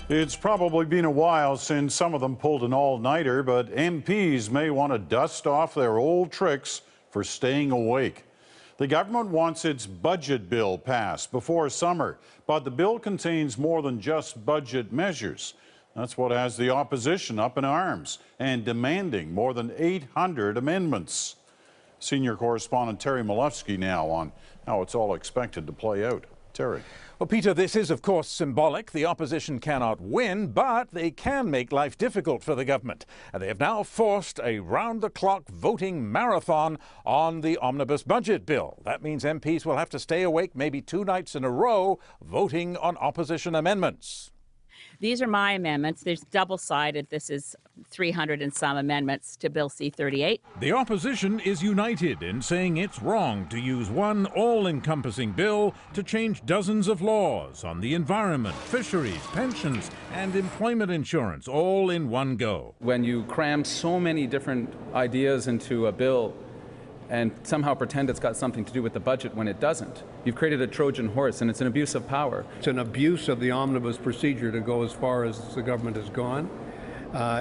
It's probably been a while since some of them pulled an all-nighter, but MPs may want to dust off their old tricks for staying awake. The government wants its budget bill passed before summer, but the bill contains more than just budget measures. That's what has the opposition up in arms and demanding more than 800 amendments. Senior correspondent Terry Milewski now on how it's all expected to play out. Terry. Well, Peter, this is, of course, symbolic. The opposition cannot win, but they can make life difficult for the government. And they have now forced a round-the-clock voting marathon on the omnibus budget bill. That means MPs will have to stay awake maybe 2 nights in a row voting on opposition amendments. These are my amendments. There's double-sided. This is 300 and some amendments to Bill C-38. The opposition is united in saying it's wrong to use one all-encompassing bill to change dozens of laws on the environment, fisheries, pensions, and employment insurance, all in one go. When you cram so many different ideas into a bill and somehow pretend it's got something to do with the budget when it doesn't, you've created a Trojan horse, and it's an abuse of power. It's an abuse of the omnibus procedure to go as far as the government has gone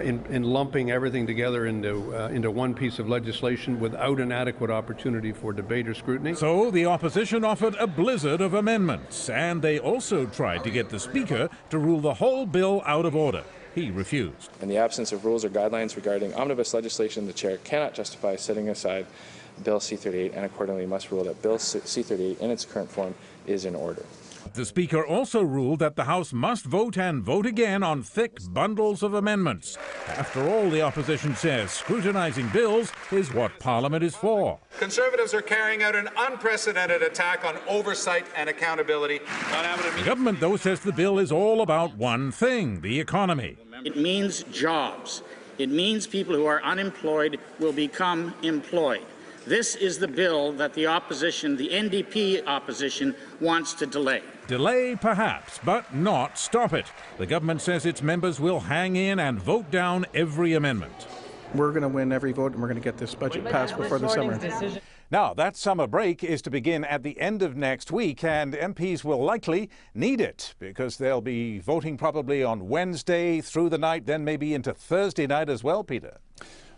in lumping everything together into one piece of legislation without an adequate opportunity for debate or scrutiny. So the opposition offered a blizzard of amendments, and they also tried to get the Speaker to rule the whole bill out of order. He refused. In the absence of rules or guidelines regarding omnibus legislation, the Chair cannot justify setting aside Bill C-38 and accordingly must rule that Bill C-38 in its current form is in order. The Speaker also ruled that the House must vote and vote again on thick bundles of amendments. After all, the opposition says scrutinizing bills is what Parliament is for. Conservatives are carrying out an unprecedented attack on oversight and accountability. The government, though, says the bill is all about one thing, the economy. It means jobs. It means people who are unemployed will become employed. This is the bill that the opposition, the NDP opposition, wants to delay. Delay, perhaps, but not stop it. The government says its members will hang in and vote down every amendment. We're going to win every vote, and we're going to get this budget passed before the summer. Now, that summer break is to begin at the end of next week, and MPs will likely need it because they'll be voting probably on Wednesday through the night, then maybe into Thursday night as well, Peter.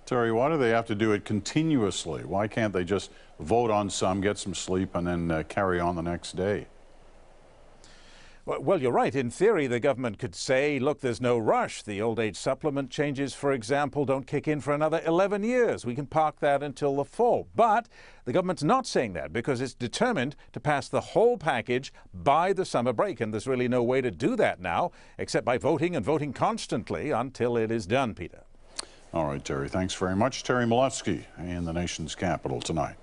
Terry, why do they have to do it continuously? Why can't they just vote on some, get some sleep, and then carry on the next day? Well, you're right. In theory, the government could say, look, there's no rush. The old age supplement changes, for example, don't kick in for another 11 years. We can park that until the fall. But the government's not saying that because it's determined to pass the whole package by the summer break. And there's really no way to do that now except by voting and voting constantly until it is done, Peter. All right, Terry. Thanks very much. Terry Milewski in the nation's capital tonight.